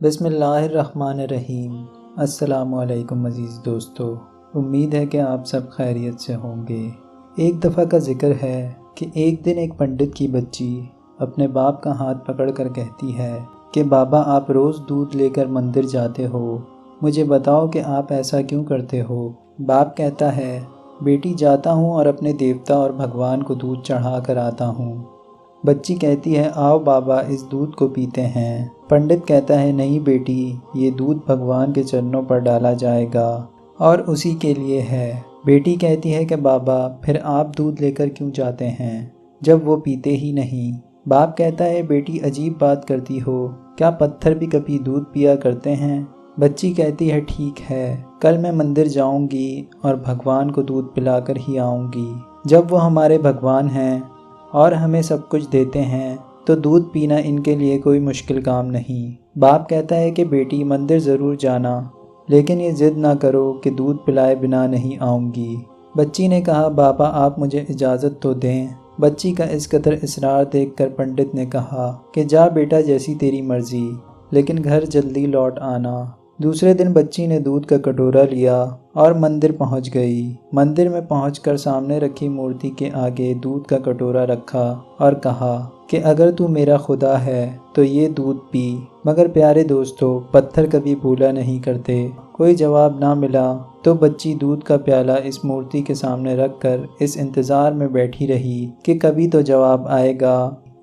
بسم اللہ الرحمن الرحیم۔ السلام علیکم عزیز دوستو، امید ہے کہ آپ سب خیریت سے ہوں گے۔ ایک دفعہ کا ذکر ہے کہ ایک دن ایک پنڈت کی بچی اپنے باپ کا ہاتھ پکڑ کر کہتی ہے کہ بابا آپ روز دودھ لے کر مندر جاتے ہو، مجھے بتاؤ کہ آپ ایسا کیوں کرتے ہو؟ باپ کہتا ہے بیٹی جاتا ہوں اور اپنے دیوتا اور بھگوان کو دودھ چڑھا کر آتا ہوں۔ بچی کہتی ہے آؤ بابا اس دودھ کو پیتے ہیں۔ پنڈت کہتا ہے نہیں بیٹی، یہ دودھ بھگوان کے چرنوں پر ڈالا جائے گا اور اسی کے لیے ہے۔ بیٹی کہتی ہے کہ بابا پھر آپ دودھ لے کر کیوں جاتے ہیں جب وہ پیتے ہی نہیں؟ باپ کہتا ہے بیٹی عجیب بات کرتی ہو، کیا پتھر بھی کبھی دودھ پیا کرتے ہیں؟ بچی کہتی ہے ٹھیک ہے، کل میں مندر جاؤں گی اور بھگوان کو دودھ پلا کر ہی آؤں گی۔ جب وہ ہمارے بھگوان ہیں اور ہمیں سب کچھ دیتے ہیں تو دودھ پینا ان کے لیے کوئی مشکل کام نہیں۔ باپ کہتا ہے کہ بیٹی مندر ضرور جانا، لیکن یہ ضد نہ کرو کہ دودھ پلائے بنا نہیں آؤں گی۔ بچی نے کہا بابا آپ مجھے اجازت تو دیں۔ بچی کا اس قدر اصرار دیکھ کر پنڈت نے کہا کہ جا بیٹا جیسی تیری مرضی، لیکن گھر جلدی لوٹ آنا۔ دوسرے دن بچی نے دودھ کا کٹورا لیا اور مندر پہنچ گئی۔ مندر میں پہنچ کر سامنے رکھی مورتی کے آگے دودھ کا کٹورا رکھا اور کہا کہ اگر تو میرا خدا ہے تو یہ دودھ پی۔ مگر پیارے دوستو، پتھر کبھی بھولا نہیں کرتے۔ کوئی جواب نہ ملا تو بچی دودھ کا پیالہ اس مورتی کے سامنے رکھ کر اس انتظار میں بیٹھی رہی کہ کبھی تو جواب آئے گا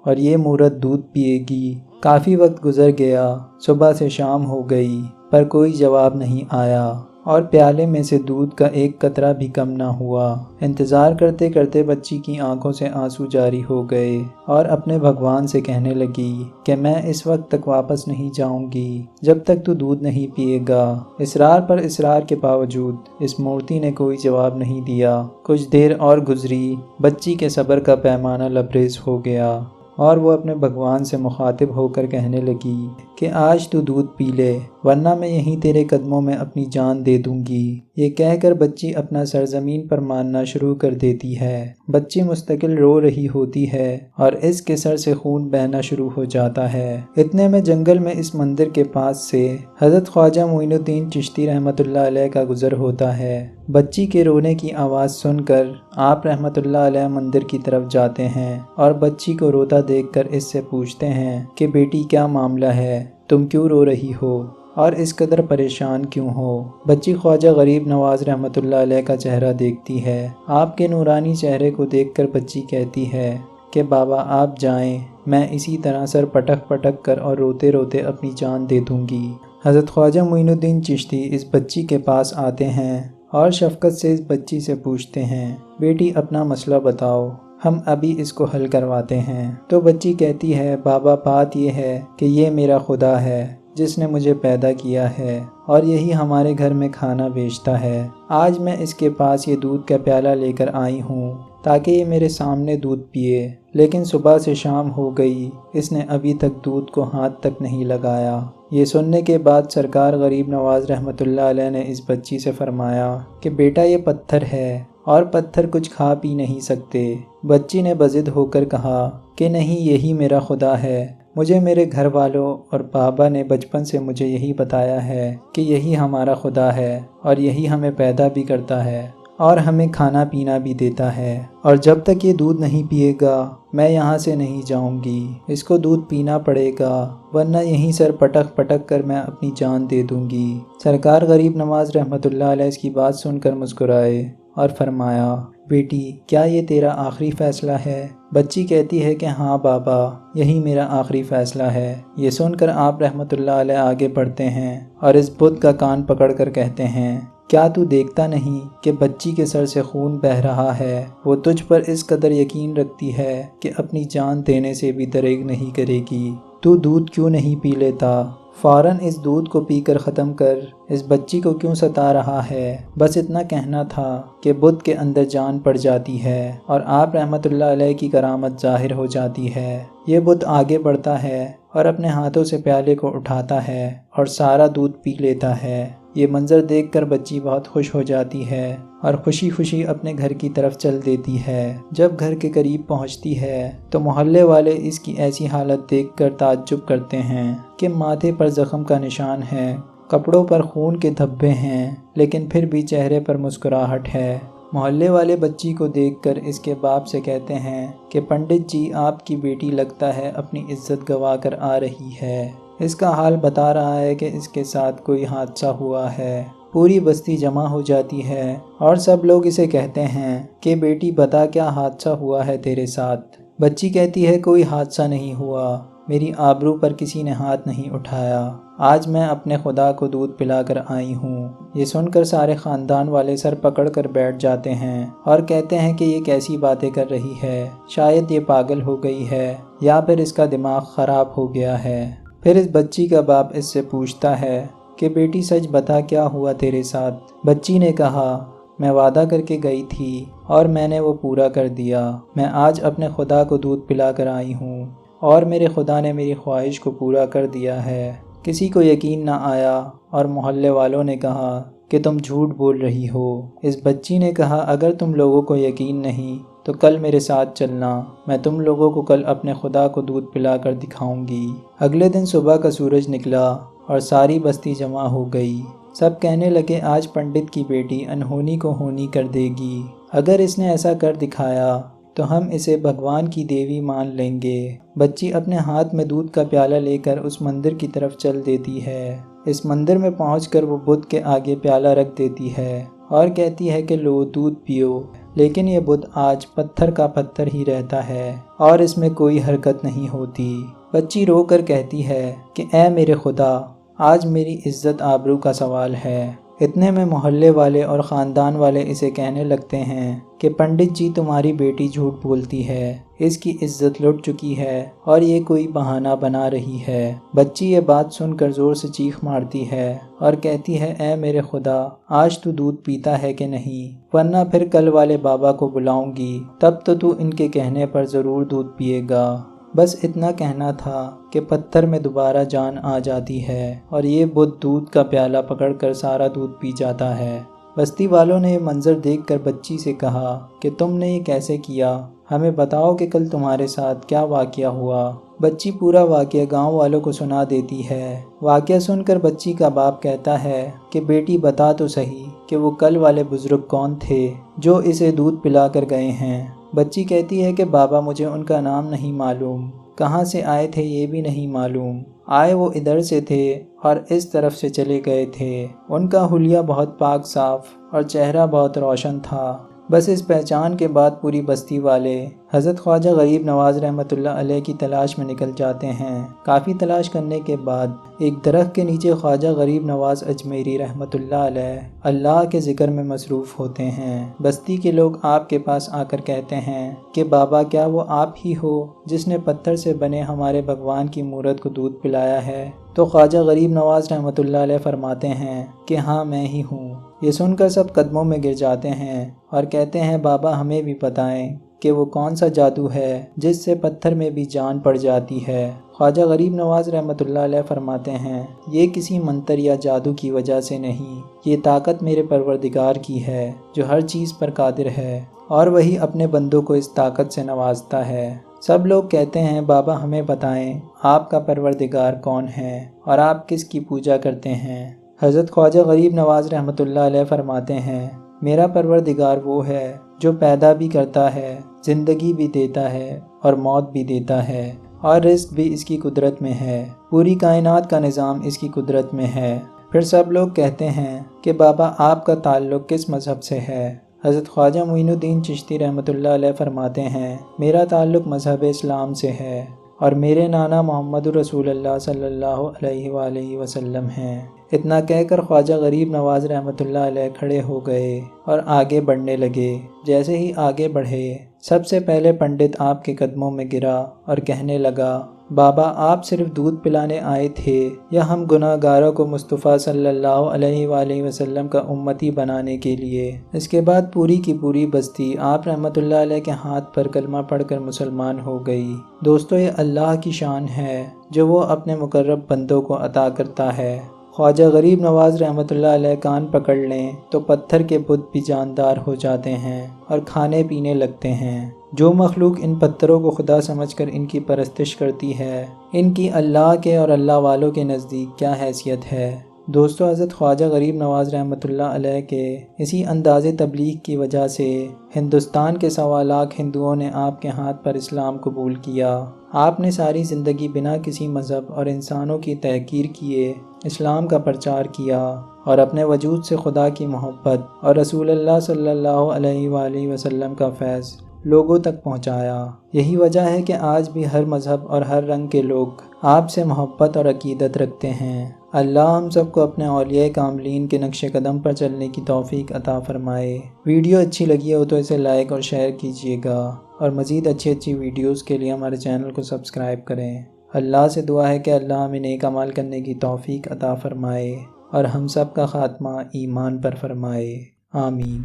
اور یہ مورت دودھ پیے گی۔ کافی وقت گزر گیا، صبح سے شام ہو گئی، پر کوئی جواب نہیں آیا اور پیالے میں سے دودھ کا ایک قطرہ بھی کم نہ ہوا۔ انتظار کرتے کرتے بچی کی آنکھوں سے آنسو جاری ہو گئے اور اپنے بھگوان سے کہنے لگی کہ میں اس وقت تک واپس نہیں جاؤں گی جب تک تو دودھ نہیں پیے گا۔ اصرار پر اصرار کے باوجود اس مورتی نے کوئی جواب نہیں دیا۔ کچھ دیر اور گزری، بچی کے صبر کا پیمانہ لبریز ہو گیا اور وہ اپنے بھگوان سے مخاطب ہو کر کہنے لگی کہ آج تو دودھ پی لے ورنہ میں یہیں تیرے قدموں میں اپنی جان دے دوں گی۔ یہ کہہ کر بچی اپنا سر زمین پر مارنا شروع کر دیتی ہے۔ بچی مستقل رو رہی ہوتی ہے اور اس کے سر سے خون بہنا شروع ہو جاتا ہے۔ اتنے میں جنگل میں اس مندر کے پاس سے حضرت خواجہ معین الدین چشتی رحمۃ اللہ علیہ کا گزر ہوتا ہے۔ بچی کے رونے کی آواز سن کر آپ رحمۃ اللہ علیہ مندر کی طرف جاتے ہیں اور بچی کو روتا دیکھ کر اس سے پوچھتے ہیں کہ بیٹی کیا معاملہ ہے، تم کیوں رو رہی ہو اور اس قدر پریشان کیوں ہو؟ بچی خواجہ غریب نواز رحمۃ اللہ علیہ کا چہرہ دیکھتی ہے۔ آپ کے نورانی چہرے کو دیکھ کر بچی کہتی ہے کہ بابا آپ جائیں، میں اسی طرح سر پٹک پٹک کر اور روتے روتے اپنی جان دے دوں گی۔ حضرت خواجہ معین الدین چشتی اس بچی کے پاس آتے ہیں اور شفقت سے اس بچی سے پوچھتے ہیں بیٹی اپنا مسئلہ بتاؤ، ہم ابھی اس کو حل کرواتے ہیں۔ تو بچی کہتی ہے بابا بات یہ ہے کہ یہ میرا خدا ہے جس نے مجھے پیدا کیا ہے اور یہی ہمارے گھر میں کھانا بیچتا ہے۔ آج میں اس کے پاس یہ دودھ کا پیالہ لے کر آئی ہوں تاکہ یہ میرے سامنے دودھ پیے، لیکن صبح سے شام ہو گئی، اس نے ابھی تک دودھ کو ہاتھ تک نہیں لگایا۔ یہ سننے کے بعد سرکار غریب نواز رحمۃ اللہ علیہ نے اس بچی سے فرمایا کہ بیٹا یہ پتھر ہے اور پتھر کچھ کھا پی نہیں سکتے۔ بچی نے بضد ہو کر کہا کہ نہیں، یہی میرا خدا ہے، مجھے میرے گھر والوں اور بابا نے بچپن سے مجھے یہی بتایا ہے کہ یہی ہمارا خدا ہے اور یہی ہمیں پیدا بھی کرتا ہے اور ہمیں کھانا پینا بھی دیتا ہے، اور جب تک یہ دودھ نہیں پیے گا میں یہاں سے نہیں جاؤں گی۔ اس کو دودھ پینا پڑے گا ورنہ یہیں سر پٹک پٹک کر میں اپنی جان دے دوں گی۔ سرکار غریب نواز رحمۃ اللہ علیہ اس کی بات سن کر مسکرائے اور فرمایا بیٹی کیا یہ تیرا آخری فیصلہ ہے؟ بچی کہتی ہے کہ ہاں بابا، یہی میرا آخری فیصلہ ہے۔ یہ سن کر آپ رحمۃ اللہ علیہ آگے بڑھتے ہیں اور اس بت کا کان پکڑ کر کہتے ہیں کیا تو دیکھتا نہیں کہ بچی کے سر سے خون بہہ رہا ہے؟ وہ تجھ پر اس قدر یقین رکھتی ہے کہ اپنی جان دینے سے بھی دریغ نہیں کرے گی۔ تو دودھ کیوں نہیں پی لیتا؟ فوراً اس دودھ کو پی کر ختم کر، اس بچی کو کیوں ستا رہا ہے؟ بس اتنا کہنا تھا کہ بت کے اندر جان پڑ جاتی ہے اور آپ رحمۃ اللہ علیہ کی کرامت ظاہر ہو جاتی ہے۔ یہ بت آگے بڑھتا ہے اور اپنے ہاتھوں سے پیالے کو اٹھاتا ہے اور سارا دودھ پی لیتا ہے۔ یہ منظر دیکھ کر بچی بہت خوش ہو جاتی ہے اور خوشی خوشی اپنے گھر کی طرف چل دیتی ہے۔ جب گھر کے قریب پہنچتی ہے تو محلے والے اس کی ایسی حالت دیکھ کر تعجب کرتے ہیں کہ ماتھے پر زخم کا نشان ہے، کپڑوں پر خون کے دھبے ہیں، لیکن پھر بھی چہرے پر مسکراہٹ ہے۔ محلے والے بچی کو دیکھ کر اس کے باپ سے کہتے ہیں کہ پنڈت جی، آپ کی بیٹی لگتا ہے اپنی عزت گنوا کر آ رہی ہے۔ اس کا حال بتا رہا ہے کہ اس کے ساتھ کوئی حادثہ ہوا ہے۔ پوری بستی جمع ہو جاتی ہے اور سب لوگ اسے کہتے ہیں کہ بیٹی بتا کیا حادثہ ہوا ہے تیرے ساتھ۔ بچی کہتی ہے کوئی حادثہ نہیں ہوا، میری آبرو پر کسی نے ہاتھ نہیں اٹھایا، آج میں اپنے خدا کو دودھ پلا کر آئی ہوں۔ یہ سن کر سارے خاندان والے سر پکڑ کر بیٹھ جاتے ہیں اور کہتے ہیں کہ یہ کیسی باتیں کر رہی ہے، شاید یہ پاگل ہو گئی ہے یا پھر اس کا دماغ خراب ہو گیا ہے۔ پھر اس بچی کا باپ اس سے پوچھتا ہے کہ بیٹی سچ بتا کیا ہوا تیرے ساتھ۔ بچی نے کہا، میں وعدہ کر کے گئی تھی اور میں نے وہ پورا کر دیا، میں آج اپنے خدا کو دودھ پلا کر آئی ہوں اور میرے خدا نے میری خواہش کو پورا کر دیا ہے۔ کسی کو یقین نہ آیا اور محلے والوں نے کہا کہ تم جھوٹ بول رہی ہو۔ اس بچی نے کہا، اگر تم لوگوں کو یقین نہیں تو کل میرے ساتھ چلنا، میں تم لوگوں کو کل اپنے خدا کو دودھ پلا کر دکھاؤں گی۔ اگلے دن صبح کا سورج نکلا اور ساری بستی جمع ہو گئی۔ سب کہنے لگے آج پنڈت کی بیٹی انہونی کو ہونی کر دے گی، اگر اس نے ایسا کر دکھایا تو ہم اسے بھگوان کی دیوی مان لیں گے۔ بچی اپنے ہاتھ میں دودھ کا پیالہ لے کر اس مندر کی طرف چل دیتی ہے۔ اس مندر میں پہنچ کر وہ بت کے آگے پیالہ رکھ دیتی ہے اور کہتی ہے کہ لو دودھ پیو، لیکن یہ بت آج پتھر کا پتھر ہی رہتا ہے اور اس میں کوئی حرکت نہیں ہوتی۔ بچی رو کر کہتی ہے کہ اے میرے خدا، آج میری عزت آبرو کا سوال ہے۔ اتنے میں محلے والے اور خاندان والے اسے کہنے لگتے ہیں کہ پنڈت جی، تمہاری بیٹی جھوٹ بولتی ہے، اس کی عزت لٹ چکی ہے اور یہ کوئی بہانہ بنا رہی ہے۔ بچی یہ بات سن کر زور سے چیخ مارتی ہے اور کہتی ہے، اے میرے خدا، آج تو دودھ پیتا ہے کہ نہیں، ورنہ پھر کل والے بابا کو بلاؤں گی، تب تو ان کے کہنے پر ضرور دودھ پیے گا۔ بس اتنا کہنا تھا کہ پتھر میں دوبارہ جان آ جاتی ہے اور یہ بت دودھ کا پیالہ پکڑ کر سارا دودھ پی جاتا ہے۔ بستی والوں نے یہ منظر دیکھ کر بچی سے کہا کہ تم نے یہ کیسے کیا، ہمیں بتاؤ کہ کل تمہارے ساتھ کیا واقعہ ہوا۔ بچی پورا واقعہ گاؤں والوں کو سنا دیتی ہے۔ واقعہ سن کر بچی کا باپ کہتا ہے کہ بیٹی بتا تو صحیح کہ وہ کل والے بزرگ کون تھے جو اسے دودھ پلا کر گئے ہیں۔ بچی کہتی ہے کہ بابا، مجھے ان کا نام نہیں معلوم، کہاں سے آئے تھے یہ بھی نہیں معلوم، آئے وہ ادھر سے تھے اور اس طرف سے چلے گئے تھے، ان کا حلیہ بہت پاک صاف اور چہرہ بہت روشن تھا۔ بس اس پہچان کے بعد پوری بستی والے حضرت خواجہ غریب نواز رحمۃ اللہ علیہ کی تلاش میں نکل جاتے ہیں۔ کافی تلاش کرنے کے بعد ایک درخت کے نیچے خواجہ غریب نواز اجمیری رحمۃ اللہ علیہ اللہ کے ذکر میں مصروف ہوتے ہیں۔ بستی کے لوگ آپ کے پاس آ کر کہتے ہیں کہ بابا، کیا وہ آپ ہی ہو جس نے پتھر سے بنے ہمارے بھگوان کی مورت کو دودھ پلایا ہے؟ تو خواجہ غریب نواز رحمۃ اللہ علیہ فرماتے ہیں کہ ہاں، میں ہی ہوں۔ یہ سن کر سب قدموں میں گر جاتے ہیں اور کہتے ہیں، بابا ہمیں بھی بتائیں کہ وہ کون سا جادو ہے جس سے پتھر میں بھی جان پڑ جاتی ہے۔ خواجہ غریب نواز رحمۃ اللہ علیہ فرماتے ہیں، یہ کسی منتر یا جادو کی وجہ سے نہیں، یہ طاقت میرے پروردگار کی ہے جو ہر چیز پر قادر ہے اور وہی اپنے بندوں کو اس طاقت سے نوازتا ہے۔ سب لوگ کہتے ہیں، بابا ہمیں بتائیں آپ کا پروردگار کون ہے اور آپ کس کی پوجا کرتے ہیں؟ حضرت خواجہ غریب نواز رحمۃ اللہ علیہ فرماتے ہیں، میرا پروردگار وہ ہے جو پیدا بھی کرتا ہے، زندگی بھی دیتا ہے اور موت بھی دیتا ہے، اور رزق بھی اس کی قدرت میں ہے، پوری کائنات کا نظام اس کی قدرت میں ہے۔ پھر سب لوگ کہتے ہیں کہ بابا آپ کا تعلق کس مذہب سے ہے؟ حضرت خواجہ معین الدین چشتی رحمۃ اللہ علیہ فرماتے ہیں، میرا تعلق مذہب اسلام سے ہے اور میرے نانا محمد رسول اللہ صلی اللہ علیہ وآلہ وسلم ہیں۔ اتنا کہہ کر خواجہ غریب نواز رحمۃ اللہ علیہ کھڑے ہو گئے اور آگے بڑھنے لگے۔ جیسے ہی آگے بڑھے، سب سے پہلے پنڈت آپ کے قدموں میں گرا اور کہنے لگا، بابا آپ صرف دودھ پلانے آئے تھے یا ہم گناہ گاروں کو مصطفیٰ صلی اللہ علیہ وآلہ وسلم کا امتی بنانے کے لیے؟ اس کے بعد پوری کی پوری بستی آپ رحمۃ اللہ علیہ کے ہاتھ پر کلمہ پڑھ کر مسلمان ہو گئی۔ دوستو، یہ اللہ کی شان ہے جو وہ اپنے مقرب بندوں کو عطا کرتا ہے۔ خواجہ غریب نواز رحمۃ اللہ علیہ کان پکڑ لیں تو پتھر کے بت بھی جاندار ہو جاتے ہیں اور کھانے پینے لگتے ہیں۔ جو مخلوق ان پتھروں کو خدا سمجھ کر ان کی پرستش کرتی ہے، ان کی اللہ کے اور اللہ والوں کے نزدیک کیا حیثیت ہے۔ دوستو، حضرت خواجہ غریب نواز رحمۃ اللہ علیہ کے اسی انداز تبلیغ کی وجہ سے ہندوستان کے 1.25 لاکھ ہندوؤں نے آپ کے ہاتھ پر اسلام قبول کیا۔ آپ نے ساری زندگی بنا کسی مذہب اور انسانوں کی تحقیر کیے اسلام کا پرچار کیا اور اپنے وجود سے خدا کی محبت اور رسول اللہ صلی اللہ علیہ وآلہ وسلم کا فیض لوگوں تک پہنچایا۔ یہی وجہ ہے کہ آج بھی ہر مذہب اور ہر رنگ کے لوگ آپ سے محبت اور عقیدت رکھتے ہیں۔ اللہ ہم سب کو اپنے اولیاء کاملین کے نقش قدم پر چلنے کی توفیق عطا فرمائے۔ ویڈیو اچھی لگی ہو تو اسے لائک اور شیئر کیجیے گا، اور مزید اچھی ویڈیوز کے لیے ہمارے چینل کو سبسکرائب کریں۔ اللہ سے دعا ہے کہ اللہ ہمیں نیک اعمال کرنے کی توفیق عطا فرمائے اور ہم سب کا خاتمہ ایمان پر فرمائے۔ آمین۔